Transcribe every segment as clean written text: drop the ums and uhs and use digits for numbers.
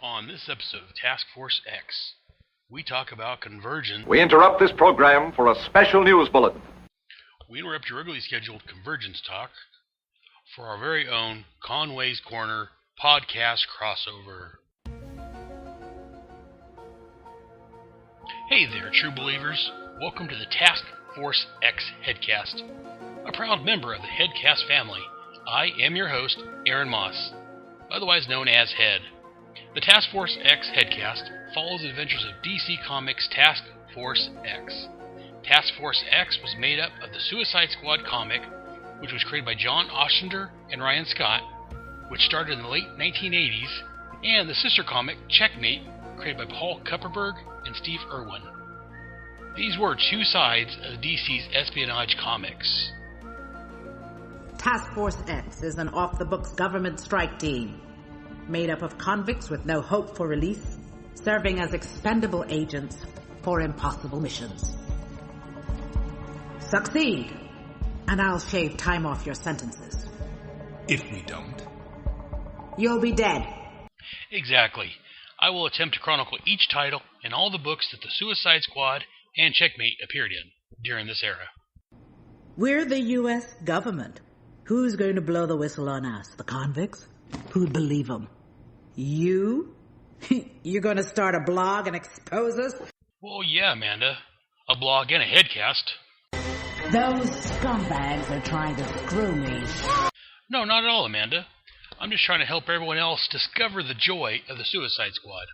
On this episode of Task Force X, we talk about convergence. We interrupt this program for a special news bulletin. We interrupt your regularly scheduled convergence talk for our very own Conway's Corner podcast crossover. Hey there, true believers. Welcome to the Task Force X Headcast. A proud member of the Headcast family, I am your host, Aaron Moss, otherwise known as Head. The Task Force X Headcast follows the adventures of DC Comics' Task Force X. Task Force X was made up of the Suicide Squad comic, which was created by John Ostrander and Ryan Scott, which started in the late 1980s, and the sister comic, Checkmate, created by Paul Kupperberg and Steve Irwin. These were two sides of DC's espionage comics. Task Force X is an off-the-books government strike team made up of convicts with no hope for release, serving as expendable agents for impossible missions. Succeed, and I'll shave time off your sentences. If we don't, you'll be dead. Exactly. I will attempt to chronicle each title and all the books that the Suicide Squad and Checkmate appeared in during this era. We're the U.S. government. Who's going to blow the whistle on us? The convicts? Who'd believe them? You? You're going to start a blog and expose us? Well, yeah, Amanda. A blog and a headcast. Those scumbags are trying to screw me. No, not at all, Amanda. I'm just trying to help everyone else discover the joy of the Suicide Squad.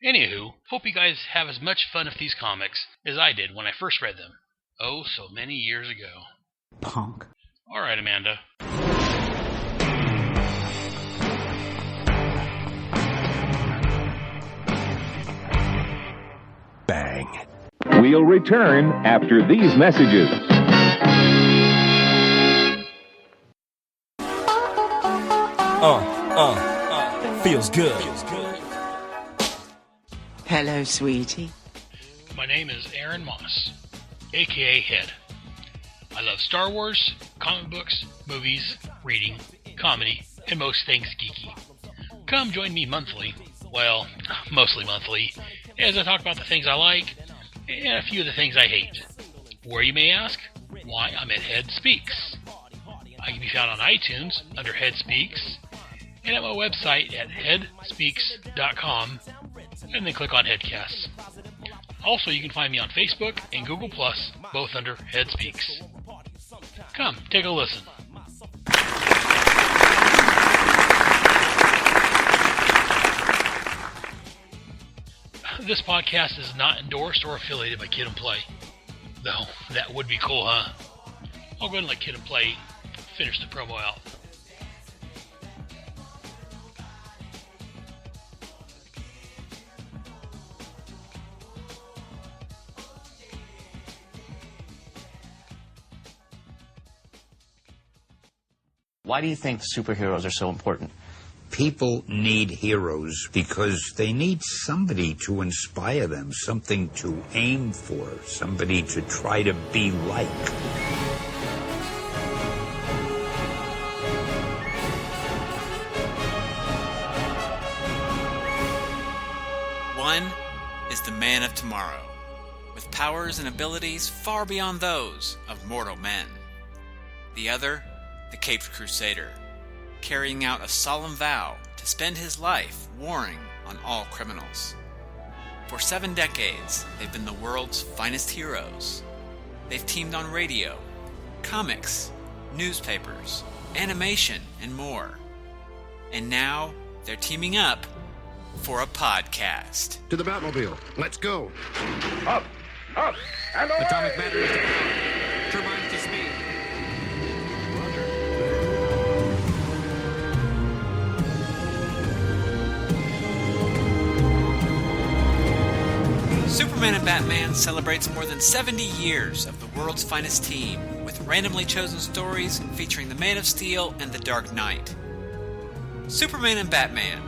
Anywho, hope you guys have as much fun with these comics as I did when I first read them. Oh, so many years ago. Punk. All right, Amanda. bang. We'll return after these messages. Feels good. Hello, sweetie. My name is Aaron Moss, aka Head. I love Star Wars, comic books, movies, reading, comedy, and most things geeky. Come join me monthly, well, mostly monthly, as I talk about the things I like and a few of the things I hate. Where, you may ask? Why, I'm at Head Speaks. I can be found on iTunes under Head Speaks, and at my website at headspeaks.com, and then click on Headcasts. Also, you can find me on Facebook and Google+, both under Head Speaks. Come, take a listen. This podcast is not endorsed or affiliated by Kid and Play. Though, that would be cool, huh? I'll go ahead and let Kid and Play finish the promo out. Why do you think superheroes are so important? People need heroes because they need somebody to inspire them, something to aim for, somebody to try to be like. One is the man of tomorrow, with powers and abilities far beyond those of mortal men. The other, the Caped Crusader, carrying out a solemn vow to spend his life warring on all criminals. For 7 decades, they've been the world's finest heroes. They've teamed on radio, comics, newspapers, animation, and more. And now, they're teaming up for a podcast. To the Batmobile. Let's go. Up, and away! Atomic batteries to power. Turbines to speed. Superman and Batman celebrates more than 70 years of the world's finest team, with randomly chosen stories featuring the Man of Steel and the Dark Knight. Superman and Batman,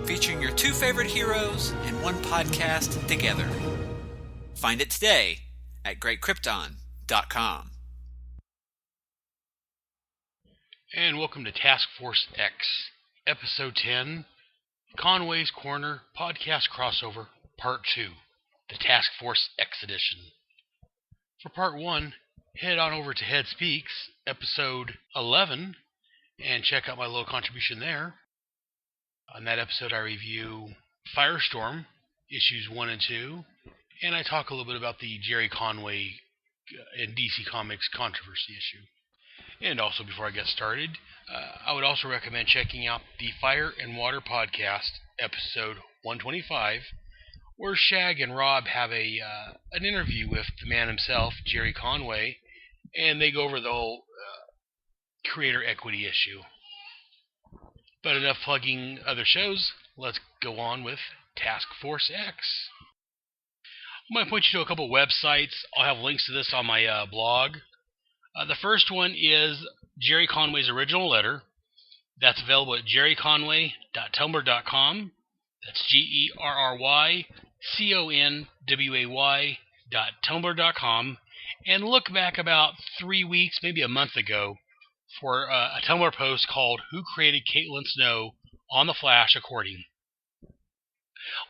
featuring your 2 favorite heroes in one podcast together. Find it today at greatkrypton.com. And welcome to Task Force X, Episode 10, Conway's Corner Podcast Crossover, Part 2, the Task Force X Edition. For Part 1, head on over to Head Speaks, Episode 11, and check out my little contribution there. On that episode, I review Firestorm, Issues 1 and 2, and I talk a little bit about the Gerry Conway and DC Comics controversy issue. And also, before I get started, I would also recommend checking out the Fire and Water Podcast, Episode 125, where Shag and Rob have an interview with the man himself, Gerry Conway, and they go over the whole creator equity issue. But enough plugging other shows, let's go on with Task Force X. I might point you to a couple websites. I'll have links to this on my blog. The first one is Gerry Conway's original letter. That's available at gerryconway.tumblr.com. That's GerryConway.tumblr.com. And look back about 3 weeks, maybe a month ago, for a Tumblr post called Who Created Caitlin Snow on the Flash According.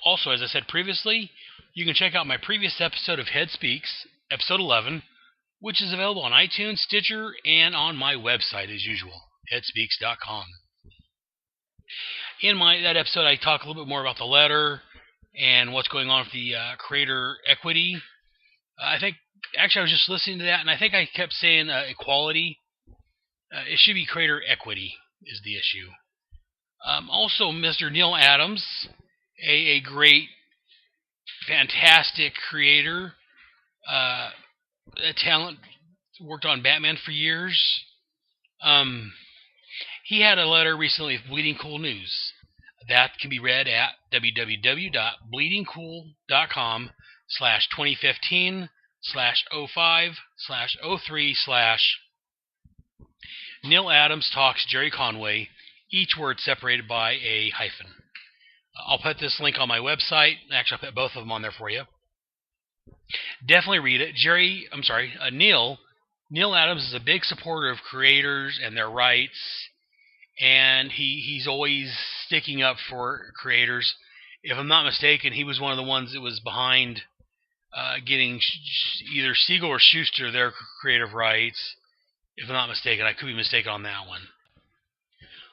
Also, as I said previously, you can check out my previous episode of Head Speaks, Episode 11, which is available on iTunes, Stitcher, and on my website as usual, headspeaks.com. In that episode, I talk a little bit more about the letter and what's going on with the creator equity. I was just listening to that, and I think I kept saying equality. It should be creator equity is the issue. Also, Mr. Neal Adams, a great, fantastic creator, a talent, worked on Batman for years. He had a letter recently of Bleeding Cool News. That can be read at www.bleedingcool.com/2015/05/03/ Neal Adams Talks Gerry Conway, each word separated by a hyphen. I'll put this link on my website. Actually, I'll put both of them on there for you. Definitely read it. Neal Adams is a big supporter of creators and their rights, and he's always sticking up for creators. If I'm not mistaken, he was one of the ones that was behind getting either Siegel or Schuster their creative rights. If I'm not mistaken, I could be mistaken on that one.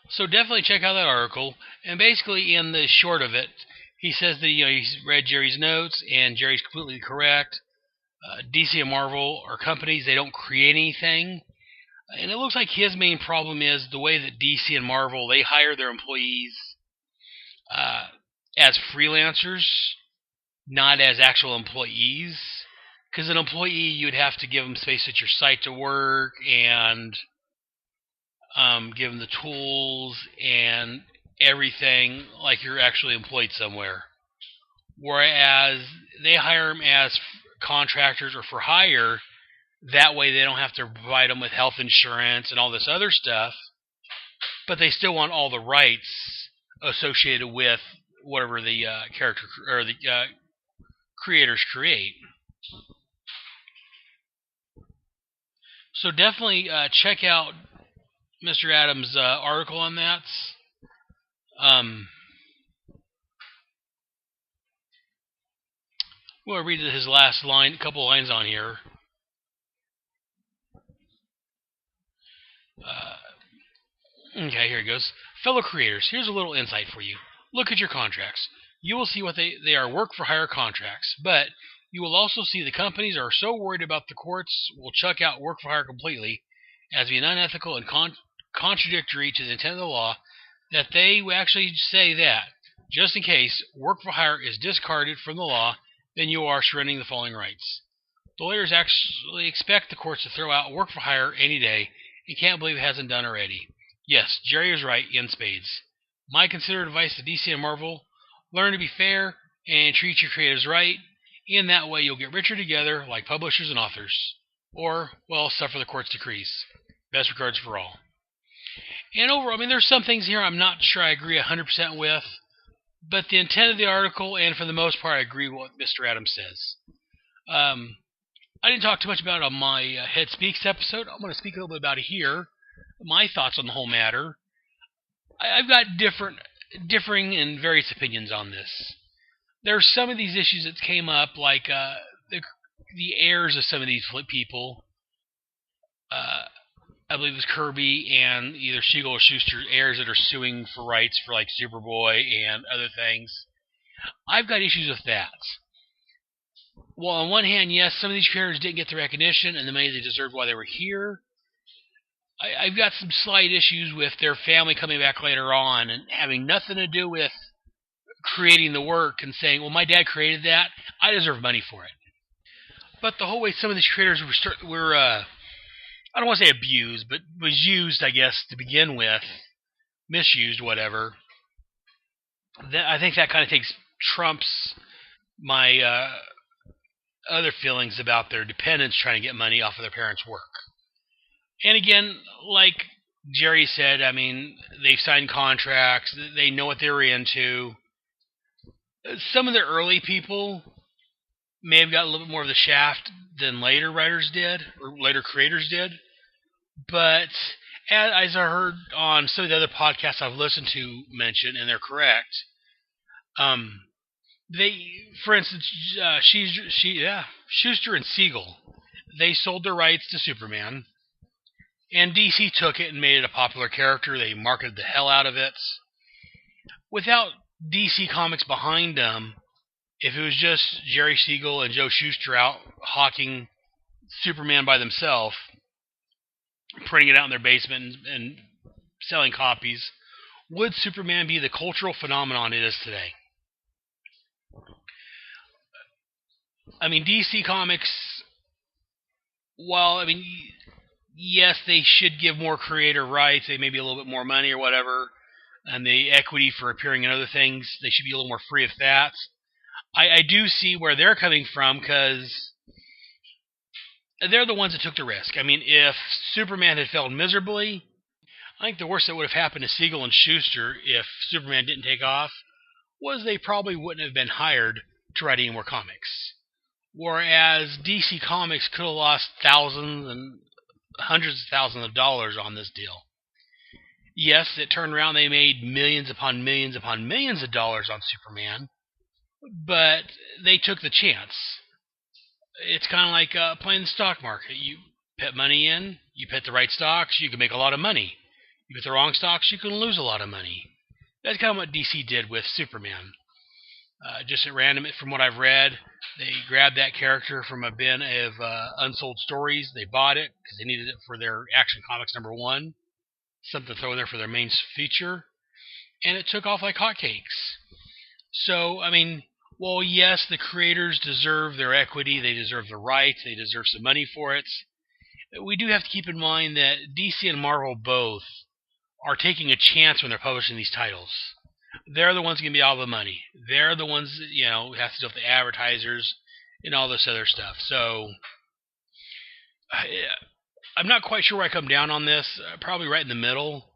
So definitely check out that article. And basically, in the short of it, he says that he's read Gerry's notes, and Gerry's completely correct. DC and Marvel are companies; they don't create anything. And it looks like his main problem is the way that DC and Marvel, they hire their employees as freelancers, not as actual employees. Because an employee, you'd have to give them space at your site to work and give them the tools and everything like you're actually employed somewhere. Whereas they hire them as contractors or for hire. That way they don't have to provide them with health insurance and all this other stuff, but they still want all the rights associated with whatever the character or the creators create. So definitely check out Mr. Adams' article on that. We'll read his last line, couple lines on here. Okay, here it goes. Fellow creators, here's a little insight for you. Look at your contracts. You will see what they are work-for-hire contracts, but you will also see the companies are so worried about the courts will chuck out work-for-hire completely as being unethical and contradictory to the intent of the law that they will actually say that, just in case work-for-hire is discarded from the law, then you are surrendering the following rights. The lawyers actually expect the courts to throw out work-for-hire any day and can't believe it hasn't done already. Yes, Gerry is right in spades. My considered advice to DC and Marvel, learn to be fair and treat your creatives right. In that way, you'll get richer together like publishers and authors. Or, well, suffer the court's decrees. Best regards for all. And overall, there's some things here I'm not sure I agree 100% with, but the intent of the article, and for the most part, I agree with what Mr. Adams says. I didn't talk too much about it on my Head Speaks episode. I'm going to speak a little bit about it here. My thoughts on the whole matter. I've got different differing in various opinions on this. There are some of these issues that came up, like the heirs of some of these people. I believe it was Kirby and either Siegel or Schuster heirs that are suing for rights for like Superboy and other things. I've got issues with that. Well, on one hand, yes, some of these creators didn't get the recognition and the money they deserved while they were here. I've got some slight issues with their family coming back later on and having nothing to do with creating the work and saying, well, my dad created that, I deserve money for it. But the whole way some of these creators were I don't want to say abused, but was used, I guess, to begin with, misused, whatever. I think that kind of trumps my other feelings about their dependents trying to get money off of their parents' work. And again, like Gerry said, I mean, they've signed contracts, they know what they're into. Some of the early people may have got a little bit more of the shaft than later writers did, or later creators did. But as I heard on some of the other podcasts I've listened to mention, and they're correct, for instance, Schuster and Siegel, they sold their rights to Superman, and DC took it and made it a popular character. They marketed the hell out of it. Without DC Comics behind them, if it was just Gerry Siegel and Joe Shuster out hawking Superman by themselves, printing it out in their basement and selling copies, would Superman be the cultural phenomenon it is today? I mean, DC Comics, while, I mean, yes, they should give more creator rights, they may be a little bit more money or whatever, and the equity for appearing in other things, they should be a little more free of that. I do see where they're coming from, because they're the ones that took the risk. I mean, if Superman had failed miserably, I think the worst that would have happened to Siegel and Schuster if Superman didn't take off was they probably wouldn't have been hired to write any more comics. Whereas DC Comics could have lost thousands and hundreds of thousands of dollars on this deal. Yes, it turned around, they made millions upon millions upon millions of dollars on Superman, but they took the chance. It's kind of like playing the stock market. You put money in, you put the right stocks, you can make a lot of money. You put the wrong stocks, you can lose a lot of money. That's kind of what DC did with Superman. Just at random, from what I've read, they grabbed that character from a bin of unsold stories. They bought it because they needed it for their Action Comics #1, something to throw in there for their main feature, and it took off like hotcakes. So, I mean, well, yes, the creators deserve their equity, they deserve the rights, they deserve some money for it. We do have to keep in mind that DC and Marvel both are taking a chance when they're publishing these titles. They're the ones going to be all the money. They're the ones that, who have to deal with the advertisers and all this other stuff. So, I'm not quite sure where I come down on this. Probably right in the middle.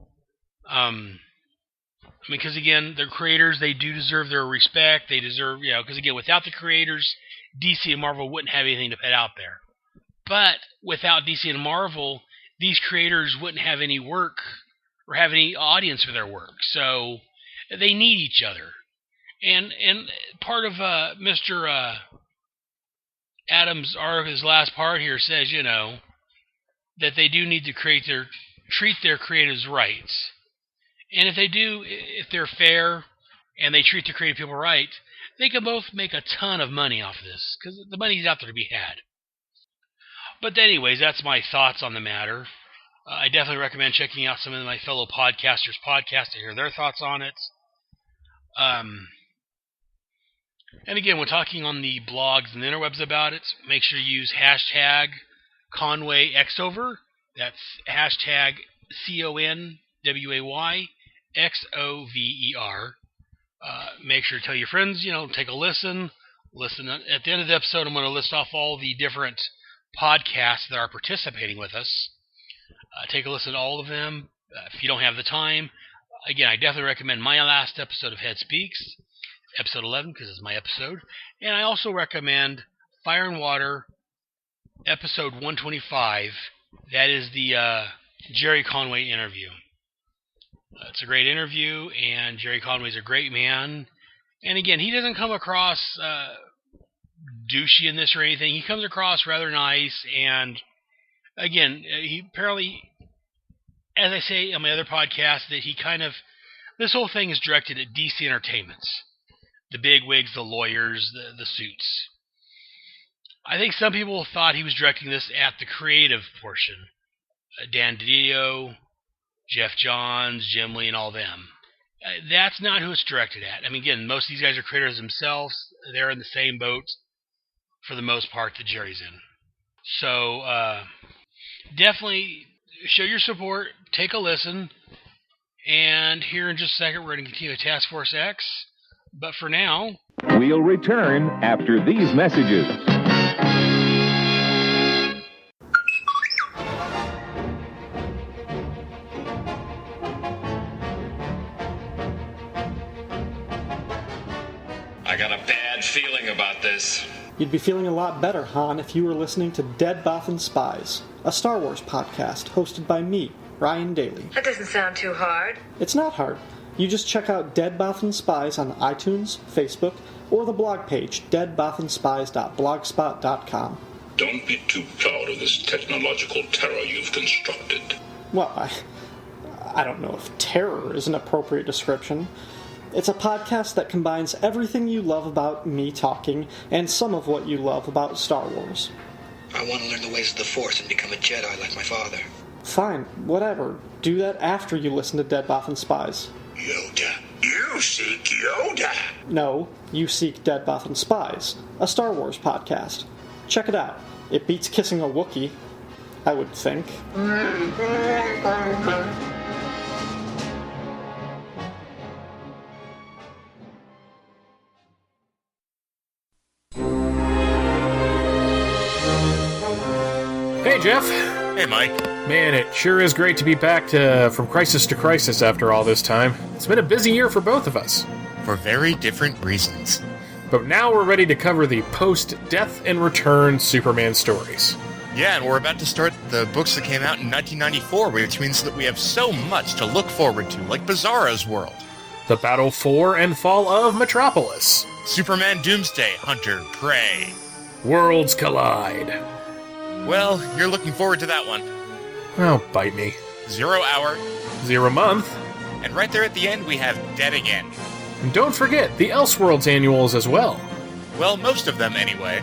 Because again, they're creators. They do deserve their respect. They deserve, because again, without the creators, DC and Marvel wouldn't have anything to put out there. But without DC and Marvel, these creators wouldn't have any work or have any audience for their work. So they need each other. And part of Mr. Adams' his last part here says, that they do need to treat their creatives right. And if they do, if they're fair and they treat the creative people right, they can both make a ton of money off of this, because the money's out there to be had. But anyways, that's my thoughts on the matter. I definitely recommend checking out some of my fellow podcasters' podcasts to hear their thoughts on it. And again, when talking on the blogs and the interwebs about it, make sure you use hashtag ConwayXover. That's hashtag ConwayXover. Make sure to tell your friends, take a listen. Listen. At the end of the episode, I'm going to list off all the different podcasts that are participating with us. Take a listen to all of them. If you don't have the time, again, I definitely recommend my last episode of Head Speaks, episode 11, because it's my episode. And I also recommend Fire and Water, episode 125. That is the Gerry Conway interview. It's a great interview, and Gerry Conway's a great man. And again, he doesn't come across douchey in this or anything. He comes across rather nice, and again, he apparently, as I say on my other podcast, that he kind of, this whole thing is directed at DC Entertainments. The big wigs, the lawyers, the suits. I think some people thought he was directing this at the creative portion. Dan DiDio, Jeff Johns, Jim Lee, and all them. That's not who it's directed at. I mean, again, most of these guys are creators themselves. They're in the same boat, for the most part, that Gerry's in. So, definitely show your support, take a listen, and here in just a second, we're going to continue with Task Force X. But for now, we'll return after these messages. I got a bad feeling about this. You'd be feeling a lot better, Han, if you were listening to Dead Bothan Spies, a Star Wars podcast hosted by me, Ryan Daly. That doesn't sound too hard. It's not hard. You just check out Dead Bothan Spies on iTunes, Facebook, or the blog page, deadbothanspies.blogspot.com. Don't be too proud of this technological terror you've constructed. Well, I don't know if terror is an appropriate description. It's a podcast that combines everything you love about me talking and some of what you love about Star Wars. I want to learn the ways of the Force and become a Jedi like my father. Fine, whatever. Do that after you listen to Dead Bothan Spies. Yoda. You seek Yoda. No, you seek Dead Bothan Spies, a Star Wars podcast. Check it out. It beats kissing a Wookiee, I would think. Hey, Jeff. Hey, Mike. Man, it sure is great to be back from crisis to crisis after all this time. It's been a busy year for both of us. For very different reasons. But now we're ready to cover the post-Death and Return Superman stories. Yeah, and we're about to start the books that came out in 1994, which means that we have so much to look forward to, like Bizarro's World. The Battle for and Fall of Metropolis. Superman Doomsday, Hunter, Prey. Worlds Collide. Well, you're looking forward to that one. Oh, bite me. 0 Hour. 0 Month. And right there at the end, we have Dead Again. And don't forget the Elseworlds annuals as well. Well, most of them anyway.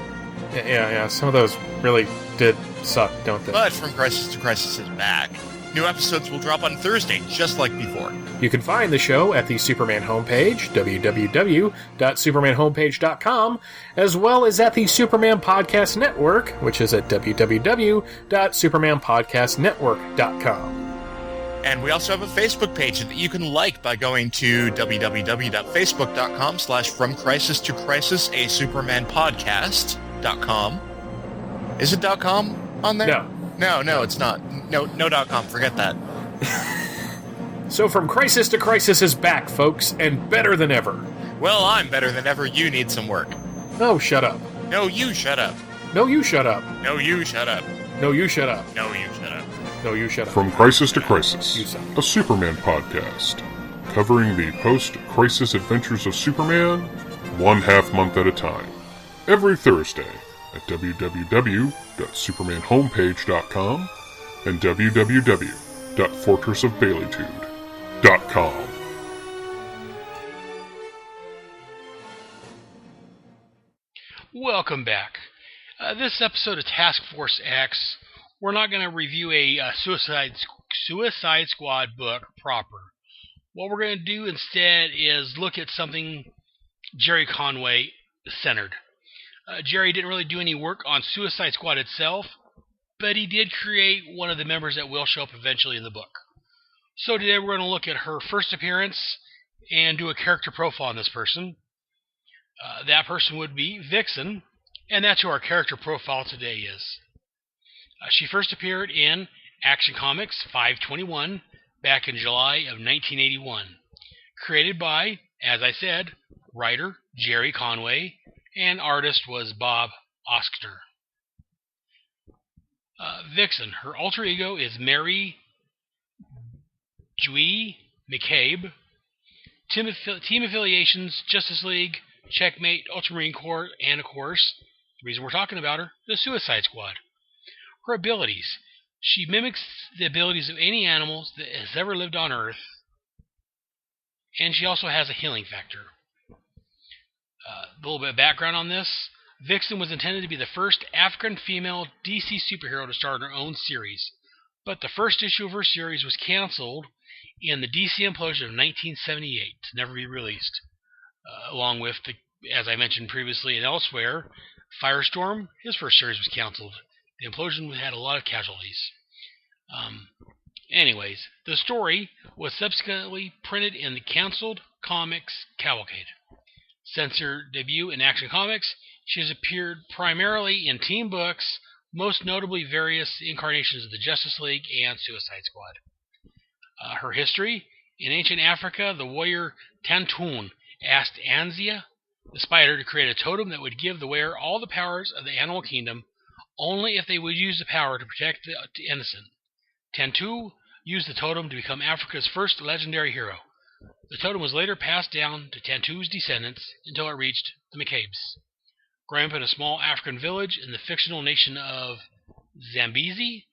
Yeah, some of those really did suck, don't they? But From Crisis to Crisis is back. New episodes will drop on Thursday, just like before. You can find the show at the Superman homepage, www.supermanhomepage.com, as well as at the Superman Podcast Network, which is at www.supermanpodcastnetwork.com. And we also have a Facebook page that you can like by going to www.facebook.com/FromCrisisToCrisis, a Superman podcast.com. Is it .com on there? No, it's not. No .com. Forget that. So From Crisis to Crisis is back, folks, and better than ever. Well, I'm better than ever. You need some work. Oh, shut up. No, you shut up. No, you shut up. No, you shut up. No, you shut up. No, you shut up. No, you shut up. From Crisis to Crisis, a Superman podcast, covering the post-crisis adventures of Superman, one half month at a time. Every Thursday at www.supermanhomepage.com and www.fortressofbaileytude.com. Welcome back. This episode of Task Force X, we're not going to review a Suicide Squad book proper. What we're going to do instead is look at something Gerry Conway centered. Gerry didn't really do any work on Suicide Squad itself, but he did create one of the members that will show up eventually in the book. So today we're going to look at her first appearance and do a character profile on this person. That person would be Vixen, and that's who our character profile today is. She first appeared in Action Comics 521 back in July of 1981. Created by, as I said, writer Gerry Conway, and artist was Bob Oskter. Vixen, her alter ego is Mary Jui McCabe. Team affiliations, Justice League, Checkmate, Ultramarine Corps, and of course, the reason we're talking about her, the Suicide Squad. Her abilities. She mimics the abilities of any animal that has ever lived on Earth, and she also has a healing factor. A little bit of background on this. Vixen was intended to be the first African female DC superhero to star in her own series, but the first issue of her series was canceled in the DC implosion of 1978 to never be released, along with, as I mentioned previously and elsewhere, Firestorm, his first series was canceled. The implosion had a lot of casualties. Anyways, the story was subsequently printed in the canceled Comics Cavalcade. Since her debut in Action Comics, she has appeared primarily in team books, most notably various incarnations of the Justice League and Suicide Squad. Her history: in ancient Africa, the warrior Tantun asked Anzia, the spider, to create a totem that would give the wearer all the powers of the animal kingdom, only if they would use the power to protect the innocent. Tantu used the totem to become Africa's first legendary hero. The totem was later passed down to Tantu's descendants until it reached the McCabes. Growing up in a small African village in the fictional nation of Zambezi,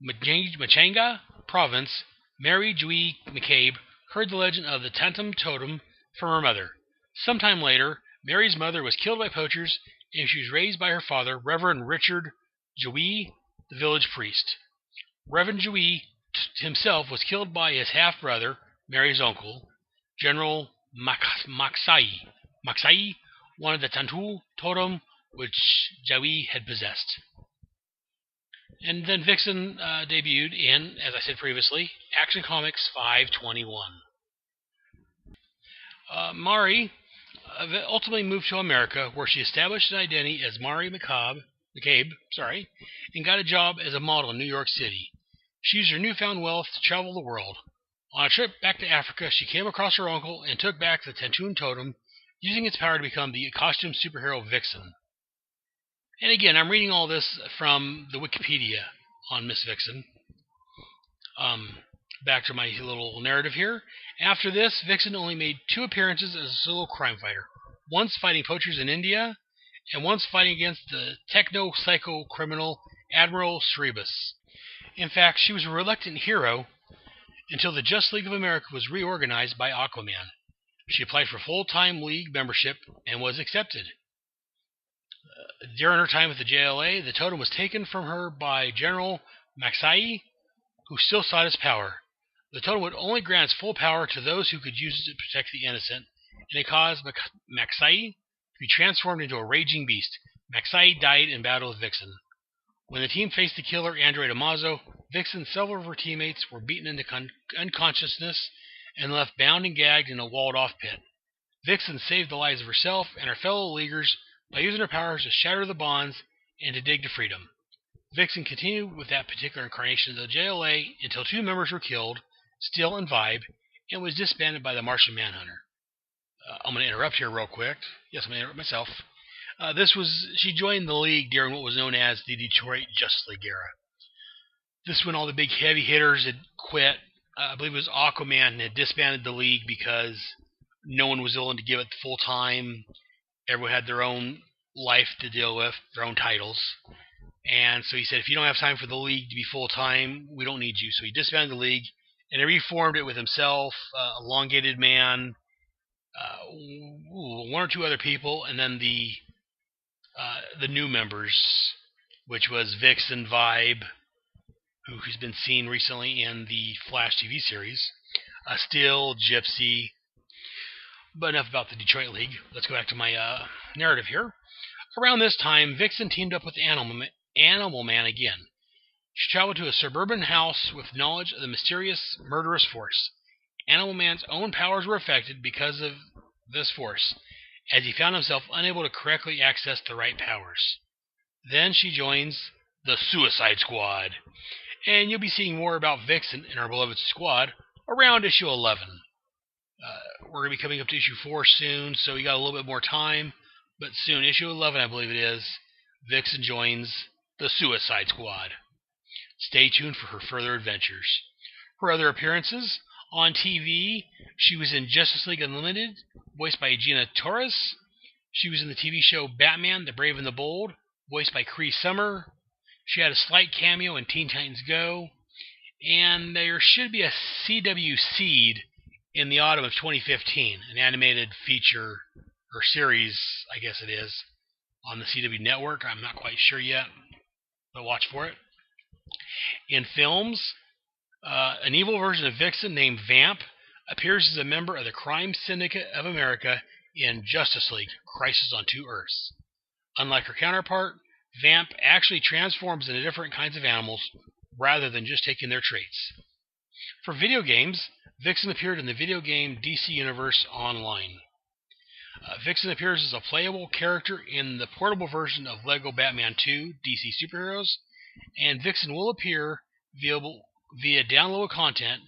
Machanga province, Mary Jui McCabe heard the legend of the Tantum totem from her mother. Sometime later, Mary's mother was killed by poachers, and she was raised by her father, Reverend Richard Jui, the village priest. Reverend Jui himself was killed by his half-brother, Mary's uncle, General Maksai. Maksai wanted the Tantu totem which Jui had possessed. And then Vixen debuted in, as I said previously, Action Comics 521. Mari ultimately moved to America, where she established an identity as Mari McCabe, and got a job as a model in New York City. She used her newfound wealth to travel the world. On a trip back to Africa, she came across her uncle and took back the Tantun totem, using its power to become the costume superhero Vixen. And again, I'm reading all this from the Wikipedia on Miss Vixen. Back to my little narrative here. After this, Vixen only made 2 appearances as a solo crime fighter. Once fighting poachers in India, and once fighting against the techno-psycho criminal Admiral Cerebus. In fact, she was a reluctant hero until the Justice League of America was reorganized by Aquaman. She applied for full-time League membership and was accepted. During her time with the JLA, the totem was taken from her by General Maksai, who still sought its power. The totem would only grant its full power to those who could use it to protect the innocent, and it caused Maksai to be transformed into a raging beast. Maksai died in battle with Vixen. When the team faced the killer android Amazo, Vixen and several of her teammates were beaten into unconsciousness and left bound and gagged in a walled-off pit. Vixen saved the lives of herself and her fellow Leaguers by using her powers to shatter the bonds and to dig to freedom. Vixen continued with that particular incarnation of the JLA until 2 members were killed, Steel and Vibe, and was disbanded by the Martian Manhunter. I'm going to interrupt here real quick. Yes, I'm going to interrupt myself. She joined the League during what was known as the Detroit Justice League era. This is when all the big heavy hitters had quit. I believe it was Aquaman had disbanded the League because no one was willing to give it full time. Everyone had their own life to deal with, their own titles. And so he said, if you don't have time for the League to be full time, we don't need you. So he disbanded the League, and he reformed it with himself, Elongated Man, 1 or 2 other people, and then the new members, which was Vixen, Vibe, who's been seen recently in the Flash TV series, Steel, Gypsy. But enough about the Detroit League. Let's go back to my narrative here. Around this time, Vixen teamed up with Animal Man again. She traveled to a suburban house with knowledge of the mysterious, murderous force. Animal Man's own powers were affected because of this force, as he found himself unable to correctly access the right powers. Then she joins the Suicide Squad, and you'll be seeing more about Vixen and her beloved squad around issue 11. We're going to be coming up to issue 4 soon, so we got a little bit more time, but soon, issue 11 I believe it is, Vixen joins the Suicide Squad. Stay tuned for her further adventures. Her other appearances: On TV, she was in Justice League Unlimited, voiced by Gina Torres. She was in the TV show Batman, The Brave and the Bold, voiced by Cree Summer. She had a slight cameo in Teen Titans Go. And there should be a CW Seed in the autumn of 2015, an animated feature, or series, I guess it is, on the CW network. I'm not quite sure yet, but watch for it. In films, an evil version of Vixen named Vamp appears as a member of the Crime Syndicate of America in Justice League: Crisis on Two Earths. Unlike her counterpart, Vamp actually transforms into different kinds of animals rather than just taking their traits. For video games, Vixen appeared in the video game DC Universe Online. Vixen appears as a playable character in the portable version of LEGO Batman 2 DC Superheroes, and Vixen will appear via download content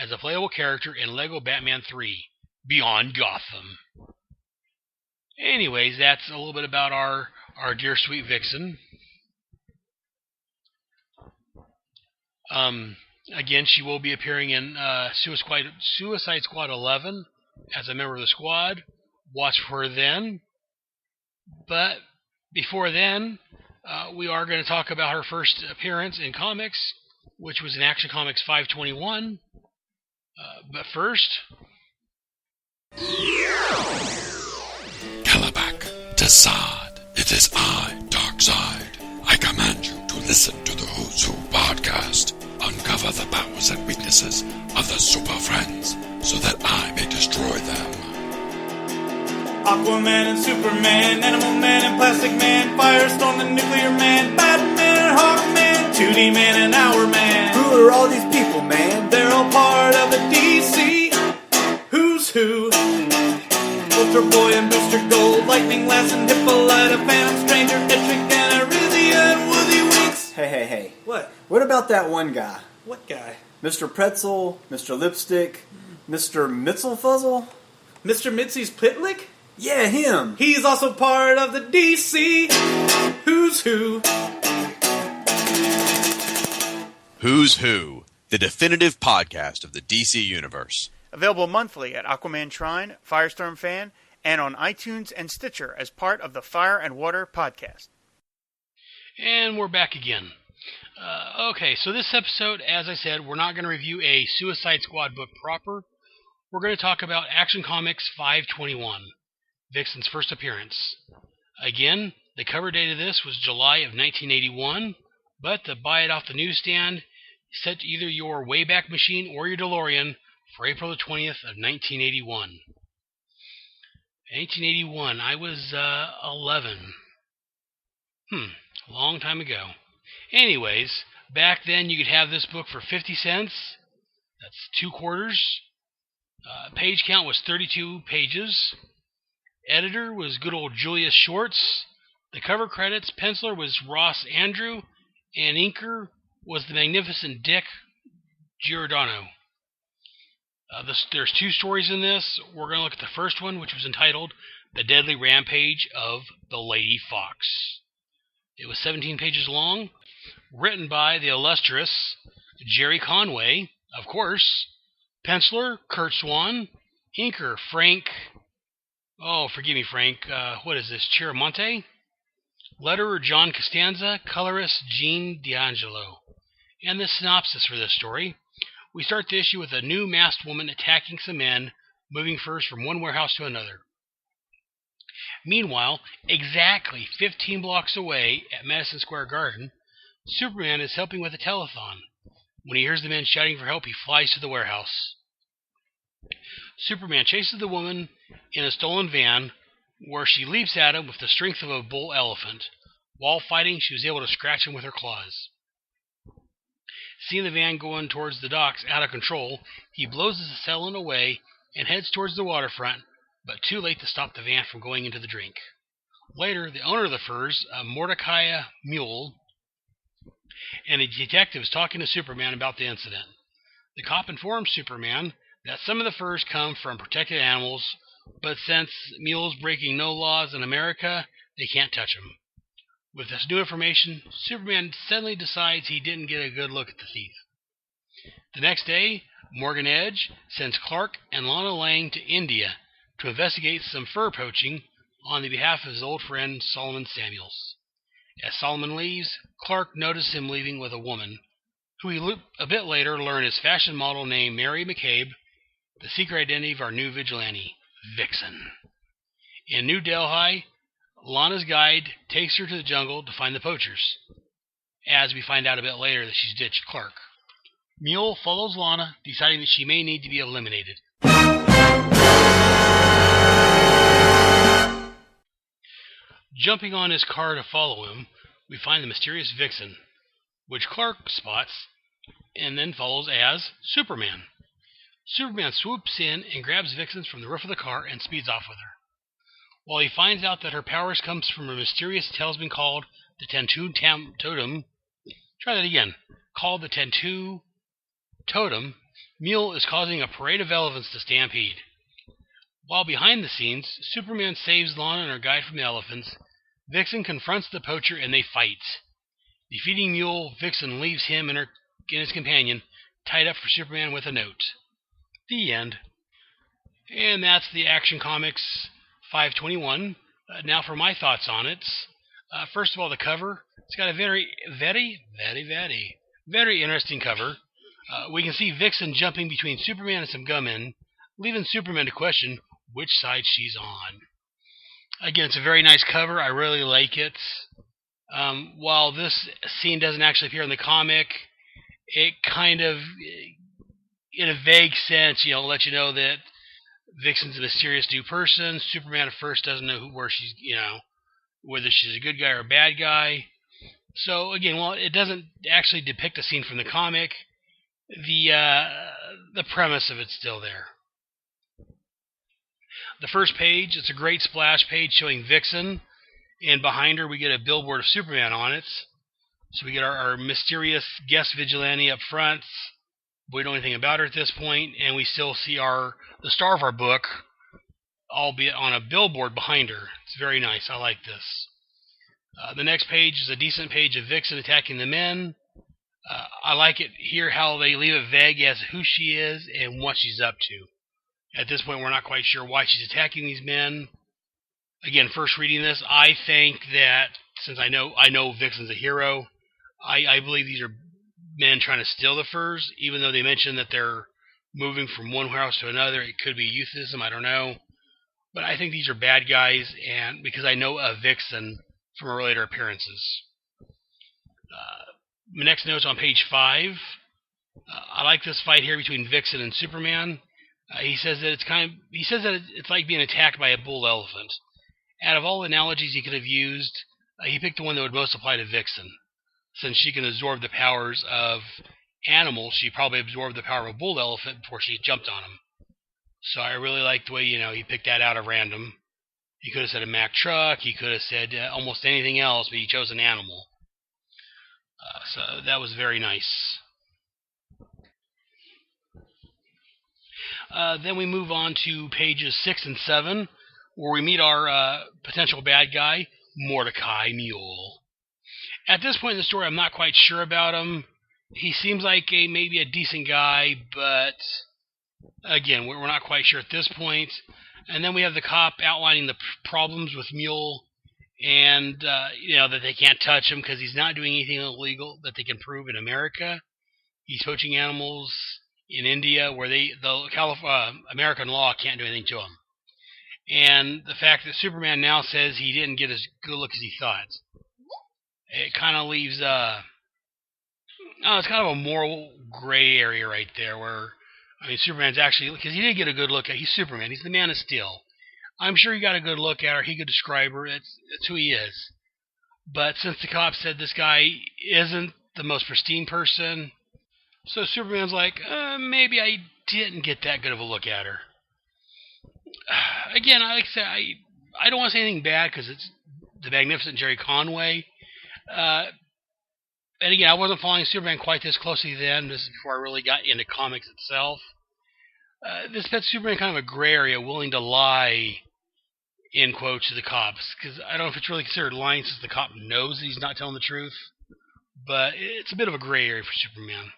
as a playable character in LEGO Batman 3 Beyond Gotham. Anyways, that's a little bit about our dear sweet Vixen. Again, she will be appearing in Suicide Squad 11 as a member of the squad. Watch for her then. But before then, we are going to talk about her first appearance in comics, which was in Action Comics 521. But first... Kalabak, Tassad, it is I, Darkseid. I command you to listen to the Who's Who podcast. Uncover the powers and weaknesses of the Super Friends so that I may destroy them. Aquaman and Superman, Animal Man and Plastic Man, Firestorm and Nuclear Man, Batman and Hawkman, 2D Man and Hour Man. Who are all these people, man? They're all part of the DC Who's Who. Ultra Boy and Booster Gold, Lightning Lass and Hippolyta, Phantom Stranger, Etrick and Arisia and Woozy Winks. Hey. What? What about that one guy? What guy? Mr. Pretzel, Mr. Lipstick, Mr. Mitzelfuzzle? Mr. Mitzi's Pitlick? Yeah, him. He's also part of the DC Who's Who. Who's Who, the definitive podcast of the DC Universe. Available monthly at Aquaman Shrine, Firestorm Fan, and on iTunes and Stitcher as part of the Fire and Water podcast. And we're back again. Okay, so this episode, as I said, we're not going to review a Suicide Squad book proper. We're going to talk about Action Comics 521, Vixen's first appearance. Again, the cover date of this was July of 1981, but to buy it off the newsstand, set either your Wayback Machine or your DeLorean for April the 20th of 1981. 1981, I was 11. A long time ago. Anyways, back then you could have this book for 50 cents. That's 2 quarters. Page count was 32 pages. Editor was good old Julius Shorts. The cover credits, penciler was Ross Andrew, and inker was the magnificent Dick Giordano. There's 2 stories in this. We're going to look at the first one, which was entitled The Deadly Rampage of the Lady Fox. It was 17 pages long, written by the illustrious Gerry Conway, of course, penciler Kurt Swan, inker Frank, forgive me Frank, what is this, Chiramonte? Letterer John Costanza, colorist Gene D'Angelo. And the synopsis for this story. We start the issue with a new masked woman attacking some men, moving first from one warehouse to another. Meanwhile, exactly 15 blocks away at Madison Square Garden, Superman is helping with a telethon. When he hears the men shouting for help, he flies to the warehouse. Superman chases the woman in a stolen van, where she leaps at him with the strength of a bull elephant. While fighting, she was able to scratch him with her claws. Seeing the van going towards the docks out of control, he blows his assailant away and heads towards the waterfront, but too late to stop the van from going into the drink. Later, the owner of the furs, Mordecai Mule, and a detective is talking to Superman about the incident. The cop informs Superman that some of the furs come from protected animals, but since Mule's breaking no laws in America, they can't touch him. With this new information, Superman suddenly decides he didn't get a good look at the thief. The next day, Morgan Edge sends Clark and Lana Lang to India to investigate some fur poaching on the behalf of his old friend Solomon Samuels. As Solomon leaves, Clark notices him leaving with a woman, who we a bit later learn is fashion model named Mary McCabe, the secret identity of our new vigilante, Vixen. In New Delhi, Lana's guide takes her to the jungle to find the poachers, as we find out a bit later that she's ditched Clark. Mule follows Lana, deciding that she may need to be eliminated. Jumping on his car to follow him, we find the mysterious Vixen, which Clark spots and then follows as Superman. Superman swoops in and grabs Vixen from the roof of the car and speeds off with her. While he finds out that her powers comes from a mysterious talisman called the Tentu Totem, called the Tentu Totem, Mule is causing a parade of elephants to stampede. While behind the scenes, Superman saves Lana and her guide from the elephants. Vixen confronts the poacher and they fight. Defeating Mule, Vixen leaves him and his companion tied up for Superman with a note. The end. And that's the Action Comics 521. Now for my thoughts on it. First of all, the cover. It's got a very interesting cover. We can see Vixen jumping between Superman and some gunmen, leaving Superman to question which side she's on. Again, it's a very nice cover. I really like it. While this scene doesn't actually appear in the comic, it kind of, in a vague sense, lets you know that Vixen's a mysterious new person. Superman at first doesn't know whether she's a good guy or a bad guy. So again, while it doesn't actually depict a scene from the comic, the premise of it's still there. The first page, it's a great splash page showing Vixen, and behind her we get a billboard of Superman on it. So we get our mysterious guest vigilante up front. We don't know anything about her at this point, and we still see the star of our book, albeit on a billboard behind her. It's very nice. I like this. The next page is a decent page of Vixen attacking the men. I like it here how they leave it vague as to who she is and what she's up to. At this point, we're not quite sure why she's attacking these men. Again, first reading this, I think that, since I know Vixen's a hero, I believe these are men trying to steal the furs, even though they mention that they're moving from one warehouse to another. It could be euphemism, I don't know. But I think these are bad guys, and because I know of Vixen from her later appearances. My next note's on page 5. I like this fight here between Vixen and Superman. He says that it's like being attacked by a bull elephant. Out of all the analogies he could have used, he picked the one that would most apply to Vixen. Since she can absorb the powers of animals, she probably absorbed the power of a bull elephant before she jumped on him. So I really like the way, he picked that out of random. He could have said a Mack truck, he could have said almost anything else, but he chose an animal. So that was very nice. Then we move on to pages 6 and 7, where we meet our potential bad guy, Mordecai Mule. At this point in the story, I'm not quite sure about him. He seems like maybe a decent guy, but again, we're not quite sure at this point. And then we have the cop outlining the problems with Mule, and that they can't touch him because he's not doing anything illegal that they can prove in America. He's poaching animals in India, where the American law can't do anything to him. And the fact that Superman now says he didn't get as good a look as he thought, it kind of leaves it's kind of a moral gray area right there, where Superman's actually, because he did get a good look at. He's Superman. He's the Man of Steel. I'm sure he got a good look at her. He could describe her. It's who he is. But since the cop said this guy isn't the most pristine person, so Superman's like, maybe I didn't get that good of a look at her. Again, like I said, I don't want to say anything bad because it's the magnificent Gerry Conway. And again, I wasn't following Superman quite this closely then. This is before I really got into comics itself. This puts Superman kind of a gray area, willing to lie, in quotes, to the cops. Because I don't know if it's really considered lying since the cop knows that he's not telling the truth. But it's a bit of a gray area for Superman.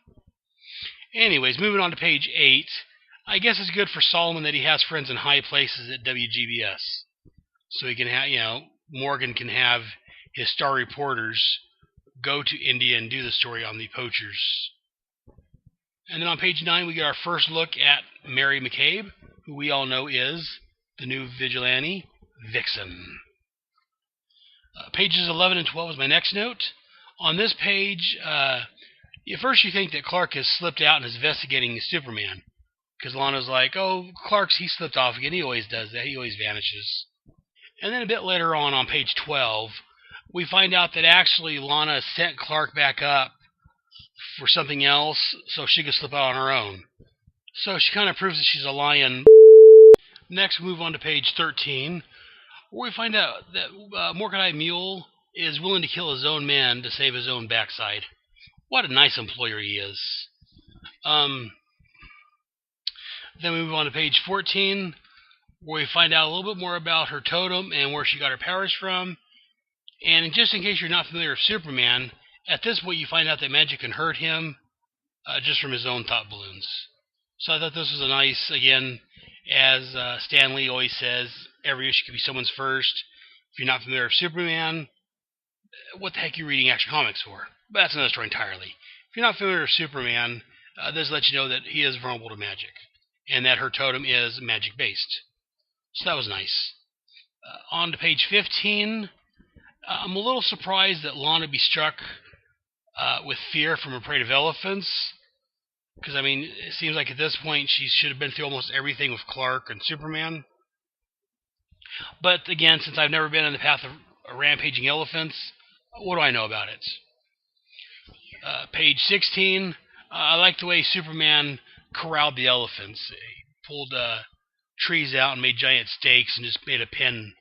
Anyways, moving on to page 8. I guess it's good for Solomon that he has friends in high places at WGBS. So he can have, Morgan can have his star reporters go to India and do the story on the poachers. And then on page 9, we get our first look at Mary McCabe, who we all know is the new vigilante, Vixen. Pages 11 and 12 is my next note. On this page, at first you think that Clark has slipped out and is investigating Superman. Because Lana's like, oh, he slipped off again. He always does that. He always vanishes. And then a bit later on page 12, we find out that actually Lana sent Clark back up for something else so she could slip out on her own. So she kind of proves that she's a lion. Next, we move on to page 13, where we find out that Morganite Mule is willing to kill his own men to save his own backside. What a nice employer he is. Then we move on to page 14, where we find out a little bit more about her totem and where she got her powers from. And just in case you're not familiar with Superman, at this point you find out that magic can hurt him just from his own thought balloons. So I thought this was a nice, again, as Stan Lee always says, every issue could be someone's first. If you're not familiar with Superman, what the heck are you reading Action Comics for? But that's another story entirely. If you're not familiar with Superman, this lets you know that he is vulnerable to magic, and that her totem is magic-based. So that was nice. On to page 15. I'm a little surprised that Lana be struck with fear from a parade of elephants. Because, it seems like at this point she should have been through almost everything with Clark and Superman. But, again, since I've never been in the path of rampaging elephants, what do I know about it? Page 16. I like the way Superman corralled the elephants. He pulled trees out and made giant stakes and just made a pen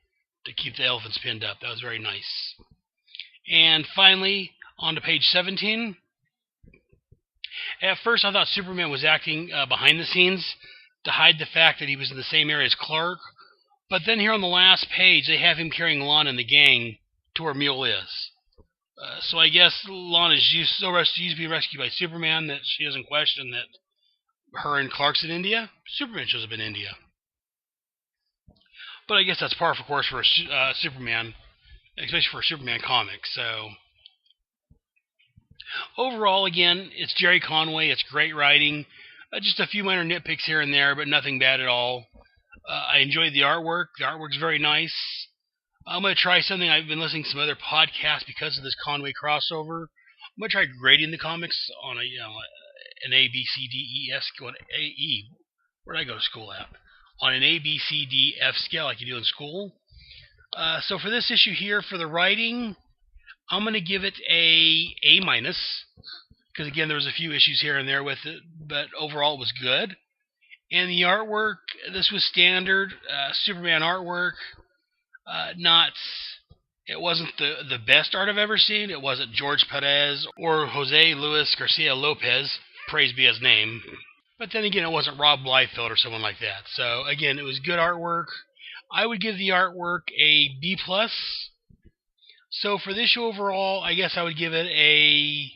to keep the elephants pinned up. That was very nice. And finally, on to page 17. At first, I thought Superman was acting behind the scenes to hide the fact that he was in the same area as Clark. But then here on the last page, they have him carrying Lana and the gang to where Mule is. So I guess Lana's used to be rescued by Superman that she doesn't question that her and Clark's in India. Superman shows up in India. But I guess that's par for course for Superman, especially for a Superman comic. So overall, again, it's Gerry Conway. It's great writing. Just a few minor nitpicks here and there, but nothing bad at all. I enjoyed the artwork. The artwork's very nice. I'm going to try something. I've been listening to some other podcasts because of this Conway crossover. I'm going to try grading the comics on an A, B, C, D, E, F scale. E. Where did I go to school at? On an A, B, C, D, F scale like you do in school. So for this issue here, for the writing, I'm going to give it a A-. Because again, there was a few issues here and there with it, but overall it was good. And the artwork, this was standard Superman artwork. It wasn't the best art I've ever seen. It wasn't George Perez or Jose Luis Garcia Lopez, praise be his name. But then again, it wasn't Rob Liefeld or someone like that. So again, it was good artwork. I would give the artwork a B+. So for this issue overall, I guess I would give it an A-.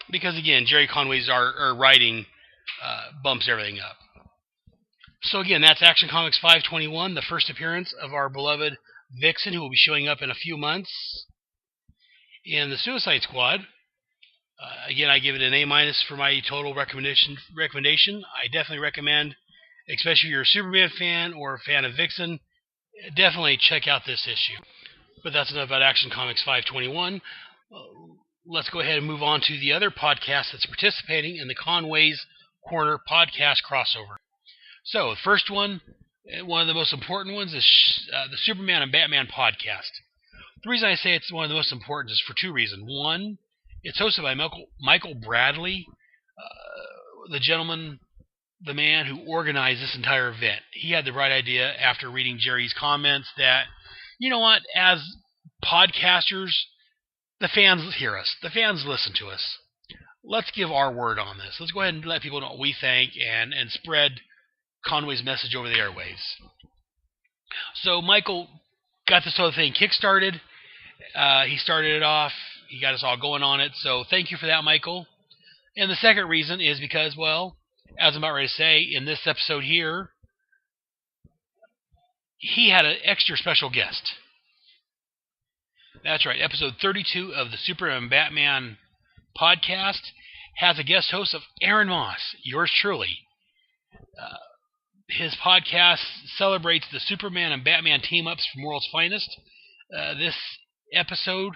Because again, Gerry Conway's writing bumps everything up. So again, that's Action Comics 521, the first appearance of our beloved Vixen, who will be showing up in a few months in the Suicide Squad. Again, I give it an A- for my total recommendation. I definitely recommend, especially if you're a Superman fan or a fan of Vixen, definitely check out this issue. But that's enough about Action Comics 521. Let's go ahead and move on to the other podcast that's participating in the Conway's Corner podcast crossover. So, the first one of the most important ones, is the Superman and Batman podcast. The reason I say it's one of the most important is for two reasons. One, it's hosted by Michael Bradley, the man who organized this entire event. He had the right idea after reading Jerry's comments that, you know what, as podcasters, the fans hear us. The fans listen to us. Let's give our word on this. Let's go ahead and let people know what we think and spread Conway's message over the airwaves. So Michael got this whole thing kick-started. He started it off. He got us all going on it. So thank you for that, Michael. And the second reason is because, well, as I'm about ready to say, in this episode here, he had an extra special guest. That's right. Episode 32 of the Superman Batman podcast has a guest host of Aaron Moss, yours truly. His podcast celebrates the Superman and Batman team-ups from World's Finest. This episode,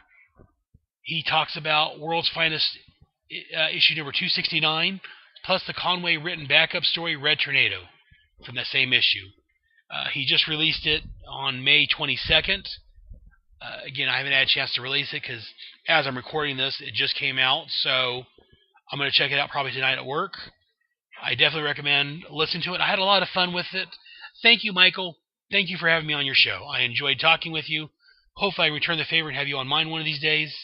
he talks about World's Finest issue number 269, plus the Conway written backup story Red Tornado from that same issue. He just released it on May 22nd. Again, I haven't had a chance to release it because as I'm recording this, it just came out, so I'm going to check it out probably tonight at work. I definitely recommend listening to it. I had a lot of fun with it. Thank you, Michael. Thank you for having me on your show. I enjoyed talking with you. Hopefully I can return the favor and have you on mine one of these days.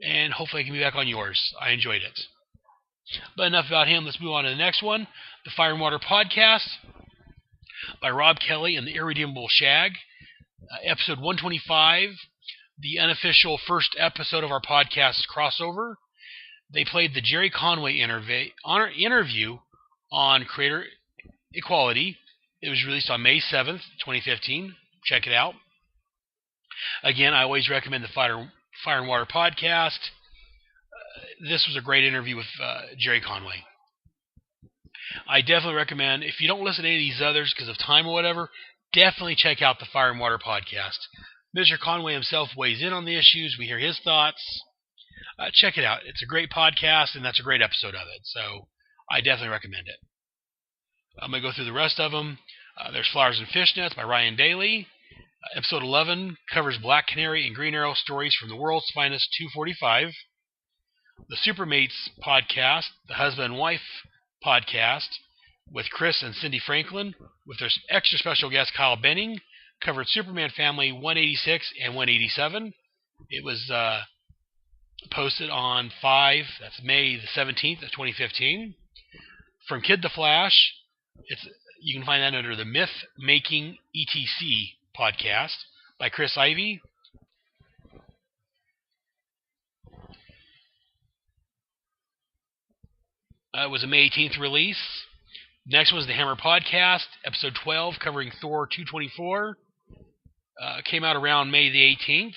And hopefully I can be back on yours. I enjoyed it. But enough about him. Let's move on to the next one. The Fire and Water Podcast by Rob Kelly and the Irredeemable Shag. Episode 125. The unofficial first episode of our podcast crossover. They played the Gerry Conway interview on creator equality. It was released on May 7th, 2015. Check it out. Again, I always recommend the Fire and Water Podcast. This was a great interview with Gerry Conway. I definitely recommend, if you don't listen to any of these others because of time or whatever, definitely check out the Fire and Water Podcast. Mr. Conway himself weighs in on the issues. We hear his thoughts. Check it out. It's a great podcast, and that's a great episode of it. So I definitely recommend it. I'm going to go through the rest of them. There's Flowers and Fishnets by Ryan Daly. Episode 11 covers Black Canary and Green Arrow stories from the World's Finest 245. The Supermates podcast, the Husband and Wife podcast, with Chris and Cindy Franklin, with their extra special guest Kyle Benning, covered Superman Family 186 and 187. It was posted on that's May the 17th of 2015. From Kid to Flash, you can find that under the Myth Making ETC podcast by Chris Ivey. It was a May 18th release. Next was the Hammer Podcast, episode 12, covering Thor 224. Came out around May the 18th.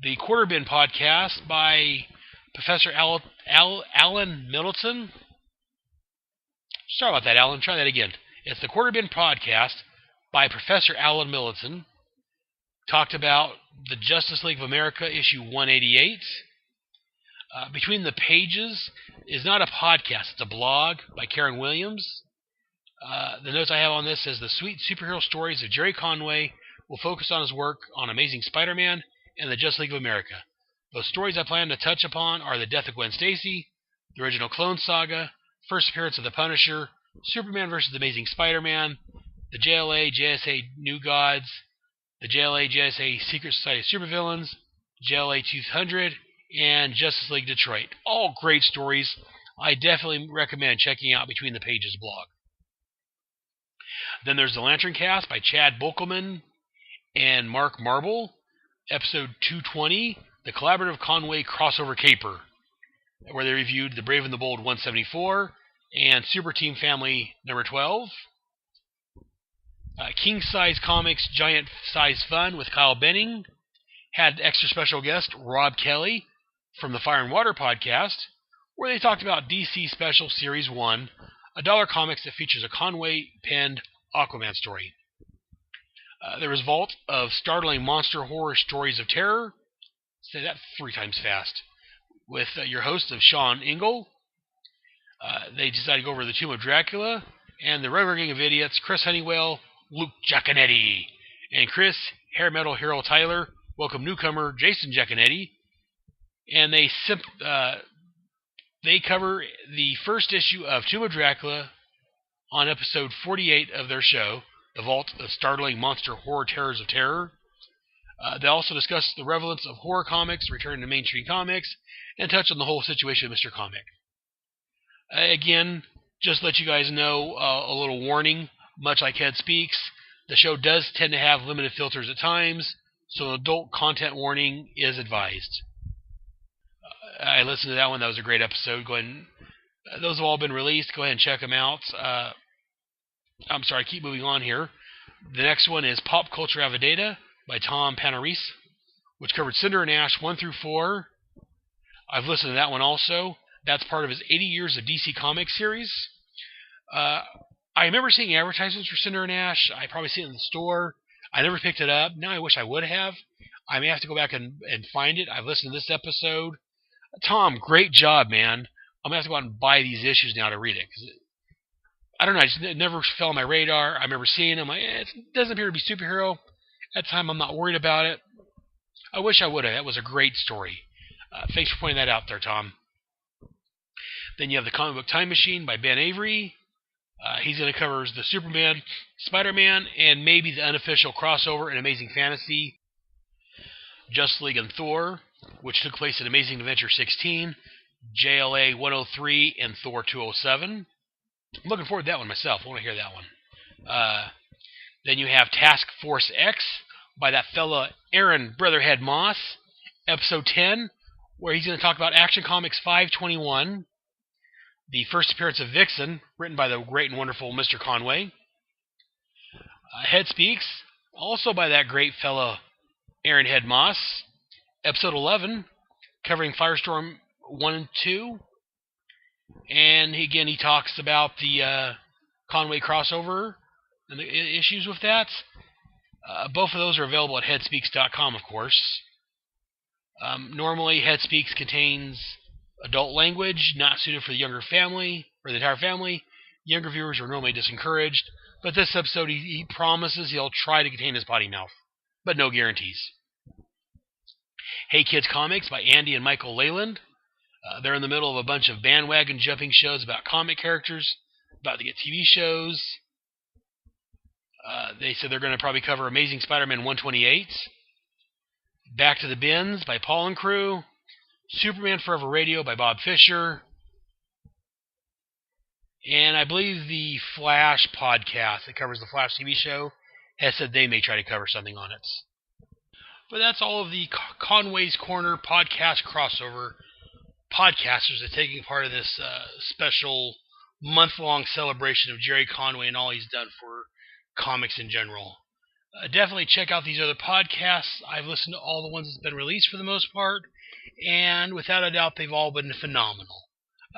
The Quarter Bin Podcast by Professor Alan Middleton. Sorry about that, Alan. Try that again. It's the Quarter Bin Podcast by Professor Alan Middleton. Talked about the Justice League of America issue 188. Between the Pages is not a podcast, it's a blog by Karen Williams. The notes I have on this says the sweet superhero stories of Gerry Conway will focus on his work on Amazing Spider-Man and the Justice League of America. Those stories I plan to touch upon are the death of Gwen Stacy, the original Clone Saga, first appearance of the Punisher, Superman vs. Amazing Spider-Man, the JLA JSA New Gods, the JLA JSA Secret Society of Supervillains, JLA 200, and Justice League Detroit. All great stories. I definitely recommend checking out Between the Pages blog. Then there's the Lantern Cast by Chad Bokelman and Mark Marble. Episode 220, the Collaborative Conway Crossover Caper, where they reviewed The Brave and the Bold 174 and Super Team Family number 12. King Size Comics Giant Size Fun with Kyle Benning had extra special guest Rob Kelly from the Fire and Water Podcast, where they talked about DC Special Series 1, a dollar comics that features a Conway-penned Aquaman story. There was Vault of Startling Monster Horror Stories of Terror. Say that 3 times fast. With your host of Sean Ingle. They decided to go over the Tomb of Dracula. And the regular gang of idiots, Chris Honeywell, Luke Giaconetti, and Chris Hair Metal Hero Tyler welcome newcomer Jason Giaconetti. And they cover the first issue of Tomb of Dracula on episode 48 of their show, The Vault of Startling Monster Horror Terrors of Terror. They also discuss the relevance of horror comics returning to mainstream comics and touch on the whole situation of Mr. Comic. Again, just to let you guys know, a little warning, much like Head Speaks, the show does tend to have limited filters at times, so adult content warning is advised. I listened to that one. That was a great episode. Go ahead and, those have all been released. Go ahead and check them out. I'm sorry, keep moving on here. The next one is Pop Culture Avidata by Tom Panarese, which covered Cinder and Ash 1 through 4. I've listened to that one also. That's part of his 80 Years of DC Comics series. I remember seeing advertisements for Cinder and Ash. I probably see it in the store. I never picked it up. Now I wish I would have. I may have to go back and find it. I've listened to this episode. Tom, great job, man. I'm going to have to go out and buy these issues now to read it. Cause I don't know, it never fell on my radar. I remember seeing them. It doesn't appear to be superhero. At the time, I'm not worried about it. I wish I would have. That was a great story. Thanks for pointing that out there, Tom. Then you have The Comic Book Time Machine by Ben Avery. He's going to cover the Superman, Spider-Man, and maybe the unofficial crossover in Amazing Fantasy, Justice League and Thor, which took place in Amazing Adventure 16, JLA 103, and Thor 207. I'm looking forward to that one myself. I want to hear that one. Then you have Task Force X by that fella Aaron Brotherhead Moss, Episode 10, where he's going to talk about Action Comics 521, the first appearance of Vixen, written by the great and wonderful Mr. Conway. Head Speaks, also by that great fellow Aaron Head Moss, Episode 11, covering Firestorm 1 and 2. And again, he talks about the Conway crossover and the issues with that. Both of those are available at headspeaks.com, of course. Normally, Headspeaks contains adult language not suited for the younger family, or the entire family. Younger viewers are normally disencouraged, but this episode he promises he'll try to contain his potty mouth, but no guarantees. Hey Kids Comics by Andy and Michael Leyland. They're in the middle of a bunch of bandwagon jumping shows about comic characters, about to get TV shows. They said they're going to probably cover Amazing Spider-Man 128, Back to the Bins by Paul and Crew, Superman Forever Radio by Bob Fisher, and I believe the Flash podcast that covers the Flash TV show has said they may try to cover something on it. But that's all of the Conway's Corner podcast crossover podcasters that are taking part of this special month-long celebration of Gerry Conway and all he's done for comics in general. Definitely check out these other podcasts. I've listened to all the ones that's been released for the most part, and without a doubt, they've all been phenomenal.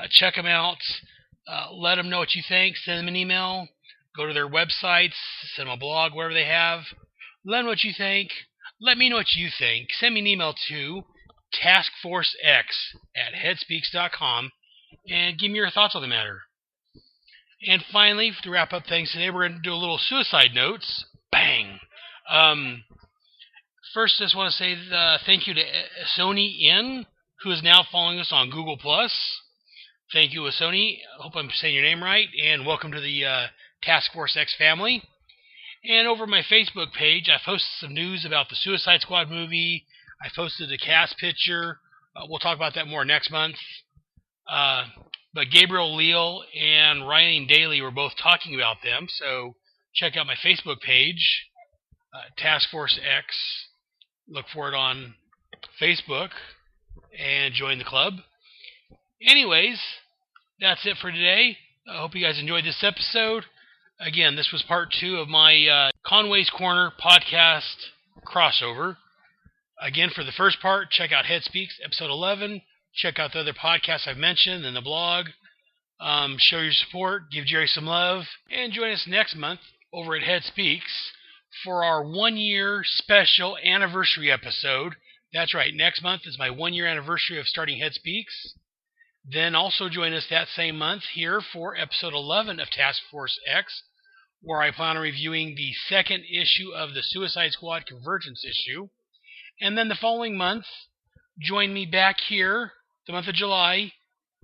Check them out. Let them know what you think. Send them an email. Go to their websites. Send them a blog, wherever they have. Let them know what you think. Let me know what you think. Send me an email to taskforcex@headspeaks.com and give me your thoughts on the matter. And finally, to wrap up things today, we're going to do a little suicide notes. Bang! First, I just want to say thank you to Sony N, who is now following us on Google+. Thank you, Sony. I hope I'm saying your name right. And welcome to the Task Force X family. And over my Facebook page, I posted some news about the Suicide Squad movie. I posted a cast picture. We'll talk about that more next month. But Gabriel Leal and Ryan Daly were both talking about them, so check out my Facebook page, Task Force X. Look for it on Facebook and join the club. Anyways, that's it for today. I hope you guys enjoyed this episode. Again, this was part 2 of my Conway's Corner podcast crossover. Again, for the first part, check out Head Speaks, episode 11. Check out the other podcasts I've mentioned and the blog. Show your support, give Gerry some love, and join us next month over at Head Speaks for our 1-year special anniversary episode. That's right, next month is my 1-year anniversary of starting Head Speaks. Then also join us that same month here for episode 11 of Task Force X, where I plan on reviewing the second issue of the Suicide Squad Convergence issue. And then the following month, join me back here, the month of July.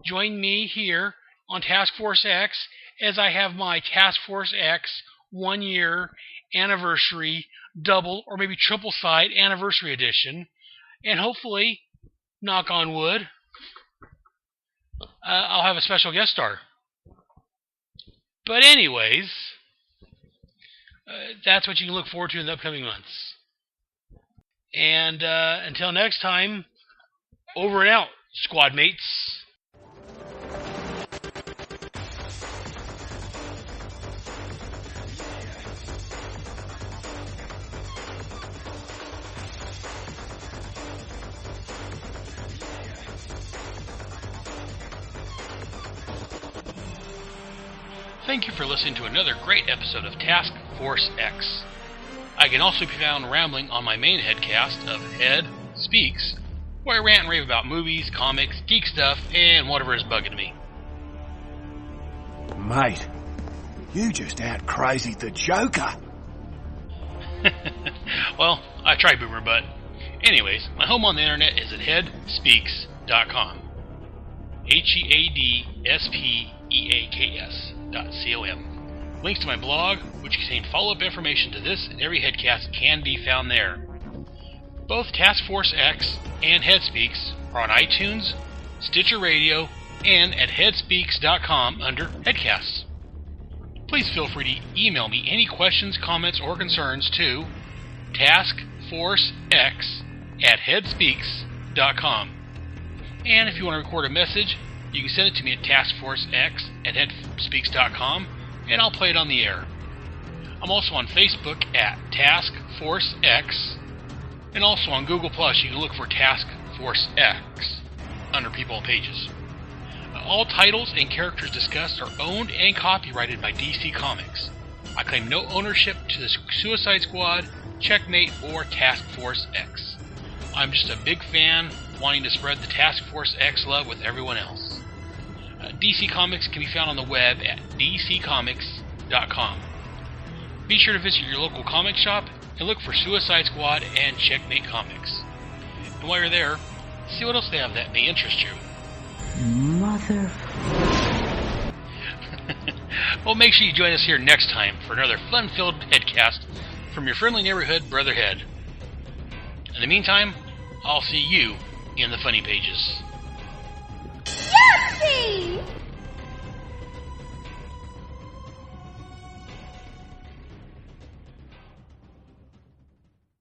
Join me here on Task Force X as I have my Task Force X 1-year anniversary double or maybe triple side anniversary edition. And hopefully, knock on wood, I'll have a special guest star. But anyways, that's what you can look forward to in the upcoming months. And until next time, over and out, squad mates. Thank you for listening to another great episode of Task Force X. I can also be found rambling on my main headcast of Head Speaks, where I rant and rave about movies, comics, geek stuff, and whatever is bugging me. Mate, you just out-crazied the Joker. Well, I tried, Boomer, but... Anyways, my home on the internet is at headspeaks.com. HEADSPEAKS.com. Links to my blog, which contain follow-up information to this and every headcast, can be found there. Both Task Force X and Headspeaks are on iTunes, Stitcher Radio, and at headspeaks.com under Headcasts. Please feel free to email me any questions, comments, or concerns to taskforcex@headspeaks.com. And if you want to record a message, you can send it to me at taskforcex@headspeaks.com, and I'll play it on the air. I'm also on Facebook at Task Force X, and also on Google+, you can look for Task Force X under People and Pages. All titles and characters discussed are owned and copyrighted by DC Comics. I claim no ownership to the Suicide Squad, Checkmate, or Task Force X. I'm just a big fan wanting to spread the Task Force X love with everyone else. DC Comics can be found on the web at dccomics.com. Be sure to visit your local comic shop and look for Suicide Squad and Checkmate Comics. And while you're there, see what else they have that may interest you. Mother... Well, make sure you join us here next time for another fun-filled headcast from your friendly neighborhood Brotherhead. In the meantime, I'll see you in the funny pages.